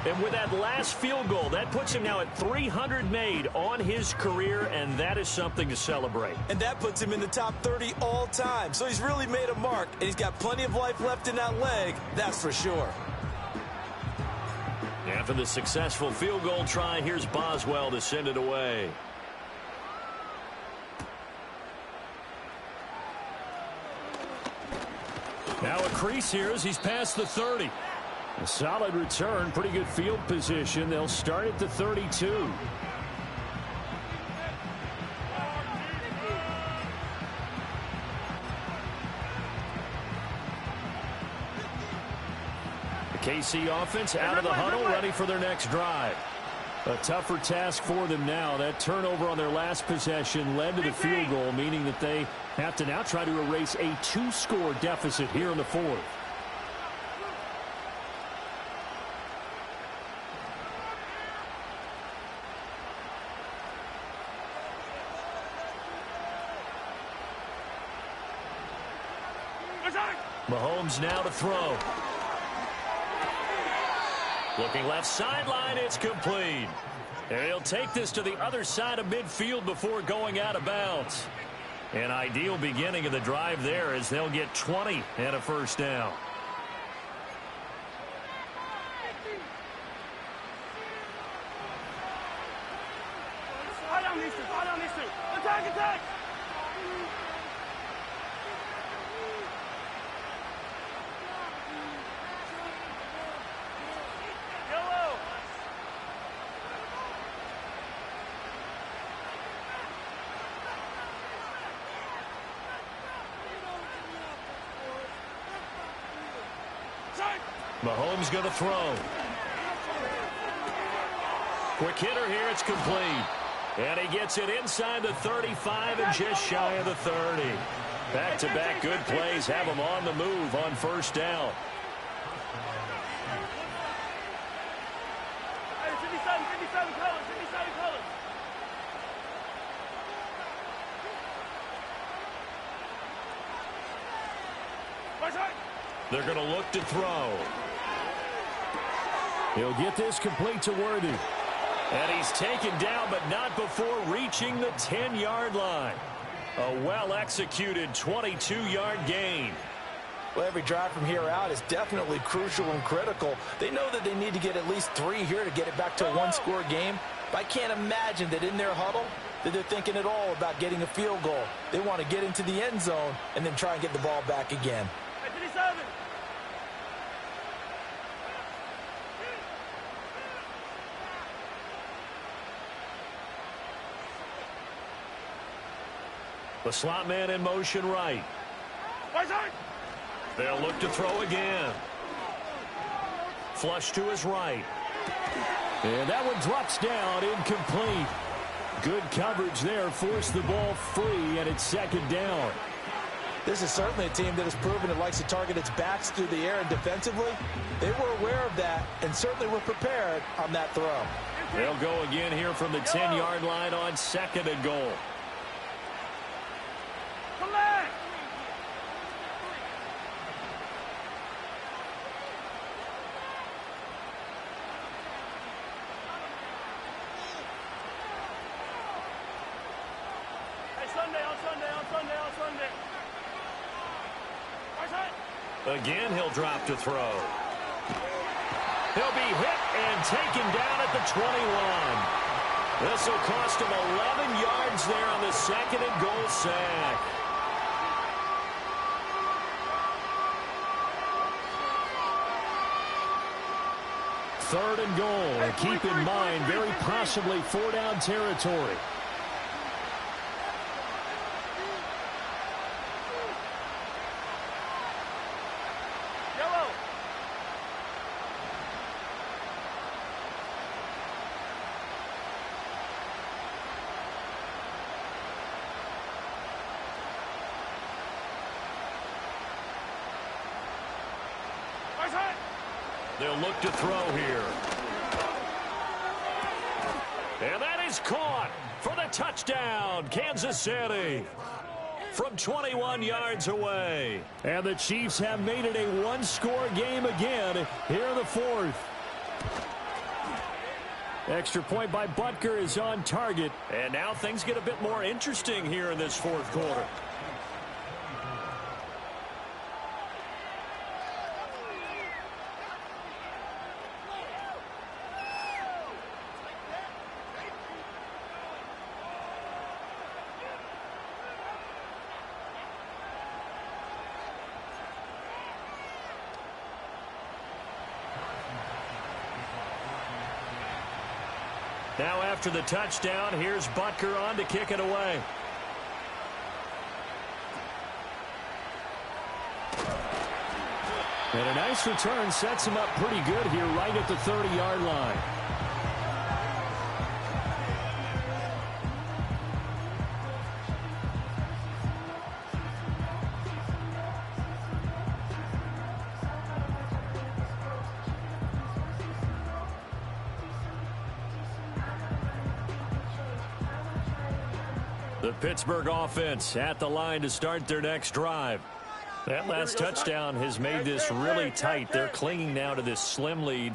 And with that last field goal, that puts him now at 300 made on his career, and that is something to celebrate. And that puts him in the top 30 all time. So he's really made a mark, and he's got plenty of life left in that leg, that's for sure. After the successful field goal try, here's Boswell to send it away. Now a crease here as he's past the 30. A solid return, pretty good field position. They'll start at the 32. The KC offense out of the huddle, ready for their next drive. A tougher task for them now. That turnover on their last possession led to the field goal, meaning that they have to now try to erase a 2-score deficit here in the 4th. Mahomes now to throw. Looking left sideline, it's complete. And he'll take this to the other side of midfield before going out of bounds. An ideal beginning of the drive there as they'll get 20 and a first down. Attack! Yellow! Mahomes going to throw. Quick hitter here, it's complete. And he gets it inside the 35 and just shy of the 30. Back-to-back good plays have him on the move on first down. Hey, 57 colors. They're going to look to throw. He'll get this complete to Worthy. And he's taken down, but not before reaching the 10-yard line. A well-executed 22-yard gain. Well, every drive from here out is definitely crucial and critical. They know that they need to get at least 3 here to get it back to a one-score game. But I can't imagine that in their huddle that they're thinking at all about getting a field goal. They want to get into the end zone and then try and get the ball back again. Hey, 57! The slot man in motion right. They'll look to throw again. Flush to his right. And that one drops down, incomplete. Good coverage there, forced the ball free, and it's second down. This is certainly a team that has proven it likes to target its backs through the air, and defensively, they were aware of that and certainly were prepared on that throw. They'll go again here from the 10-yard line on second and goal. Again, he'll drop to throw. He'll be hit and taken down at the 21. This will cost him 11 yards there on the second and goal sack. Third and goal. And keep in mind, very possibly 4-down territory. They'll look to throw here. And that is caught for the touchdown, Kansas City. From 21 yards away. And the Chiefs have made it a one-score game again here in the fourth. Extra point by Butker is on target. And now things get a bit more interesting here in this fourth quarter. Now after the touchdown, here's Butker on to kick it away. And a nice return sets him up pretty good here right at the 30-yard line. The Pittsburgh offense at the line to start their next drive. That last touchdown has made this really tight. They're clinging now to this slim lead.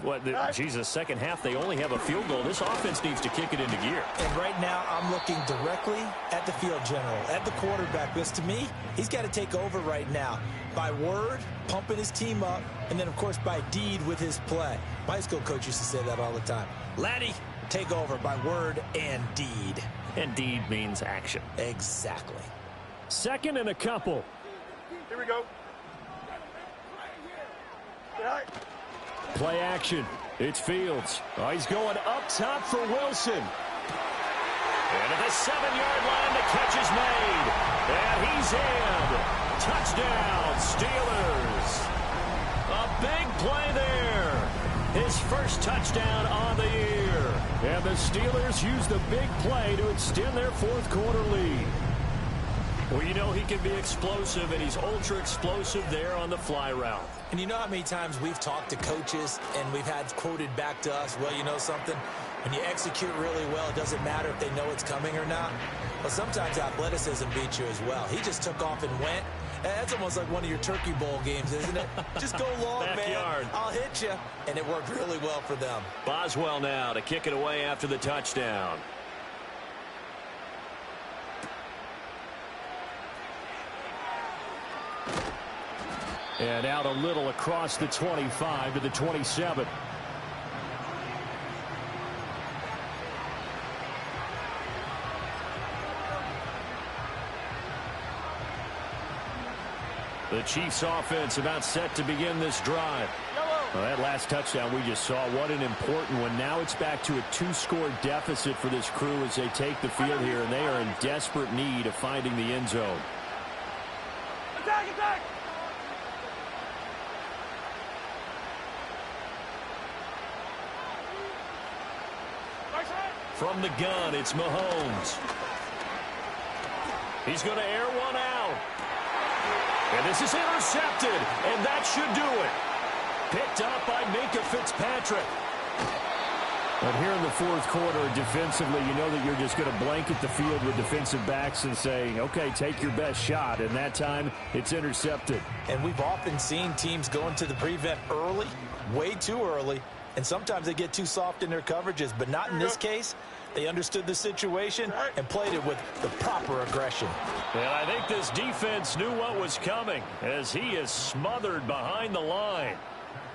Second half, they only have a field goal. This offense needs to kick it into gear. And right now, I'm looking directly at the field general, at the quarterback, because to me, he's got to take over right now. By word, pumping his team up, and then, of course, by deed with his play. My high school coach used to say that all the time. Laddie, take over by word and deed. And deed means action. Exactly. Second and a couple. Here we go. Play action. It's Fields. Oh, he's going up top for Wilson. And at the 7-yard line, the catch is made. And he's in. Touchdown, Steelers. A big play there. His first touchdown on the year. And the Steelers use the big play to extend their fourth quarter lead. Well, you know he can be explosive, and he's ultra-explosive there on the fly route. And you know how many times we've talked to coaches and we've had quoted back to us, well, you know something? When you execute really well, it doesn't matter if they know it's coming or not. Well, sometimes athleticism beats you as well. He just took off and went. That's almost like one of your Turkey Bowl games, isn't it? Just go long, Backyard. man. I'll hit you. And it worked really well for them. Boswell now to kick it away after the touchdown. And out a little across the 25 to the 27. The Chiefs offense about set to begin this drive. Well, that last touchdown we just saw, what an important one. Now it's back to a 2-score deficit for this crew as they take the field here, and they are in desperate need of finding the end zone. Attack, attack! From the gun, it's Mahomes. He's going to air one out. And this is intercepted, and that should do it. Picked up by Minka Fitzpatrick. But here in the fourth quarter, defensively, you know that you're just going to blanket the field with defensive backs and say, okay, take your best shot. And that time, it's intercepted. And we've often seen teams go into the prevent early, way too early, and sometimes they get too soft in their coverages, but not in this case. They understood the situation and played it with the proper aggression. And I think this defense knew what was coming as he is smothered behind the line.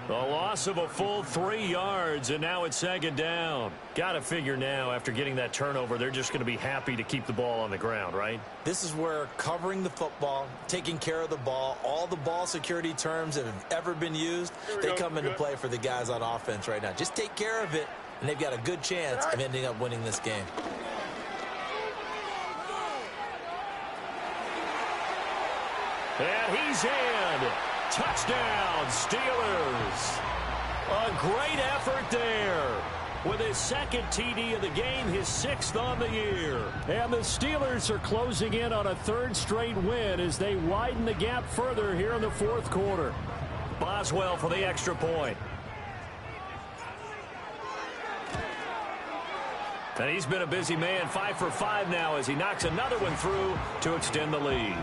The loss of a full 3 yards, and now it's second down. Got to figure now, after getting that turnover, they're just going to be happy to keep the ball on the ground, right? This is where covering the football, taking care of the ball, all the ball security terms that have ever been used, they come into play for the guys on offense right now. Just take care of it, and they've got a good chance of ending up winning this game. And he's in. Touchdown, Steelers. A great effort there. With his second TD of the game, his 6th on the year. And the Steelers are closing in on a 3rd straight win as they widen the gap further here in the fourth quarter. Boswell for the extra point. And he's been a busy man, 5 for 5 now as he knocks another one through to extend the lead.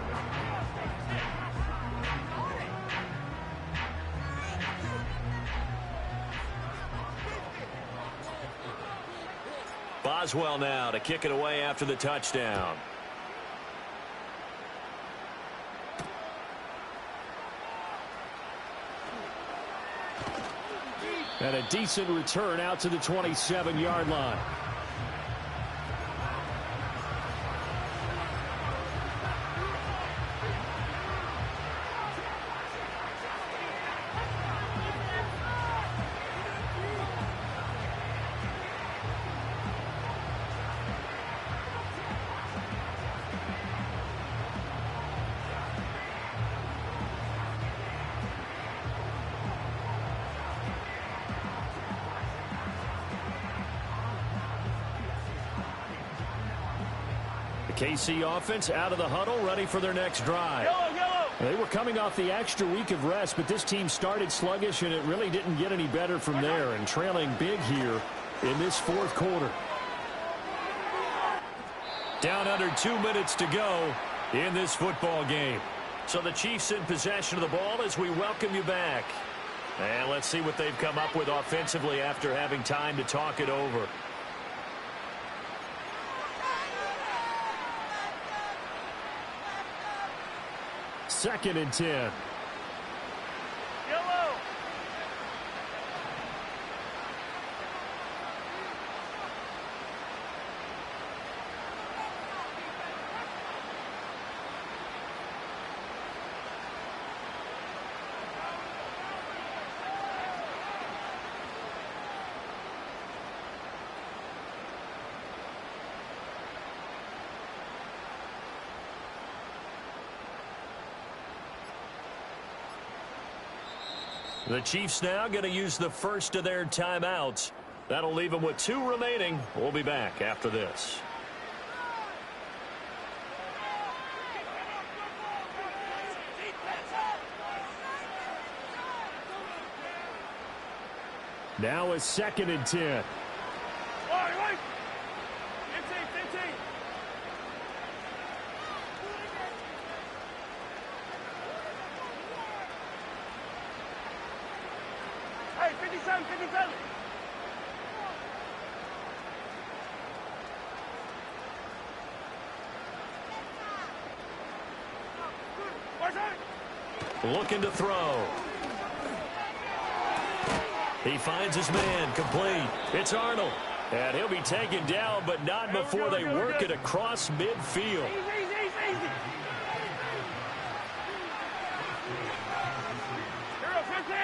Boswell now to kick it away after the touchdown. And a decent return out to the 27-yard line. KC offense out of the huddle, ready for their next drive. They were coming off the extra week of rest, but this team started sluggish, and it really didn't get any better from there, and trailing big here in this fourth quarter. Down under 2 minutes to go in this football game. So the Chiefs in possession of the ball as we welcome you back. And let's see what they've come up with offensively after having time to talk it over. Second and 10. Yellow. The Chiefs now going to use the first of their timeouts. That'll leave them with 2 remaining. We'll be back after this. Now a second and 10. Wait. 15. Hey, 57. Looking to throw. He finds his man, complete. It's Arnold. And he'll be taken down, but not before they work it across midfield. Easy. Hero 15.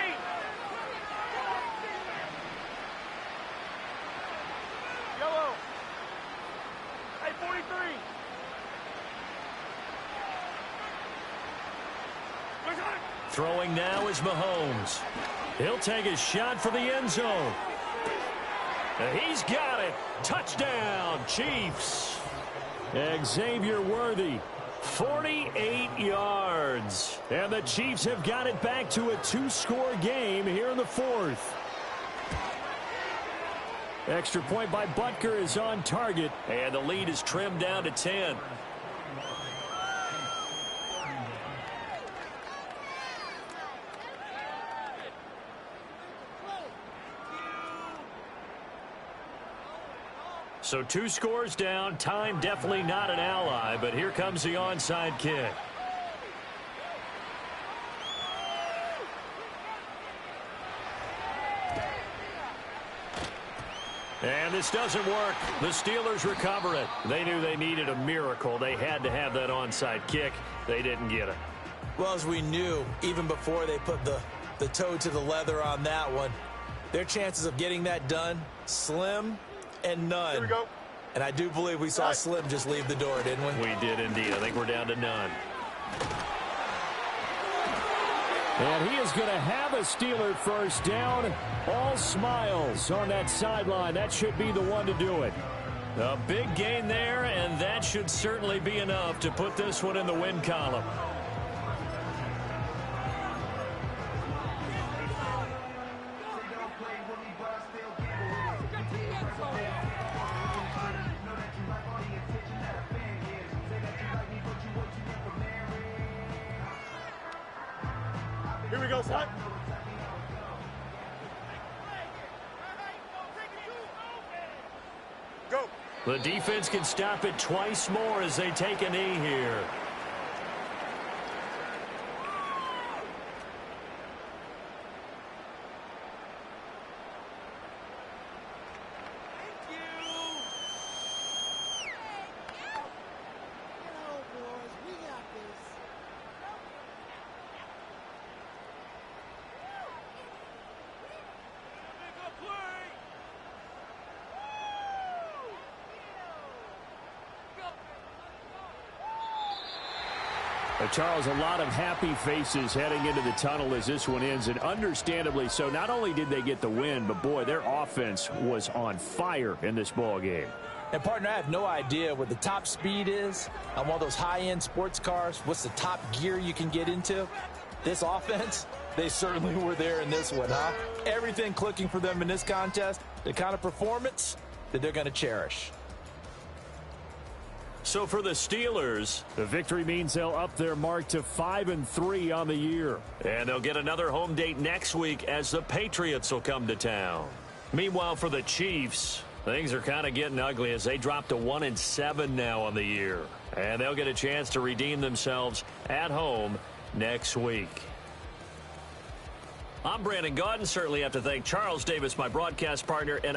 Yellow. Hey, 43. Throwing now is Mahomes. He'll take a shot for the end zone. And he's got it. Touchdown, Chiefs. Xavier Worthy, 48 yards. And the Chiefs have got it back to a 2-score game here in the 4th. Extra point by Butker is on target. And the lead is trimmed down to 10. So 2 scores down. Time definitely not an ally, but here comes the onside kick. And this doesn't work. The Steelers recover it. They knew they needed a miracle. They had to have that onside kick. They didn't get it. Well, as we knew, even before they put the toe to the leather on that one, their chances of getting that done, slim and none. Here we go. And I do believe we saw Slim just leave the door, didn't we? We did indeed. I think we're down to none. And he is going to have a Steeler first down. All smiles on that sideline. That should be the one to do it. A big gain there, and that should certainly be enough to put this one in the win column. Here we go, son. Go. The defense can stop it twice more as they take a knee here. Charles, a lot of happy faces heading into the tunnel as this one ends, and understandably so. Not only did they get the win, but boy, their offense was on fire in this ball game. And, partner, I have no idea what the top speed is on one of those high-end sports cars. What's the top gear you can get into? This offense, they certainly were there in this one, huh? Everything clicking for them in this contest, the kind of performance that they're going to cherish. So for the Steelers, the victory means they'll up their mark to 5-3 on the year. And they'll get another home date next week as the Patriots will come to town. Meanwhile, for the Chiefs, things are kind of getting ugly as they drop to 1-7 now on the year. And they'll get a chance to redeem themselves at home next week. I'm Brandon Gaudin. Certainly have to thank Charles Davis, my broadcast partner, and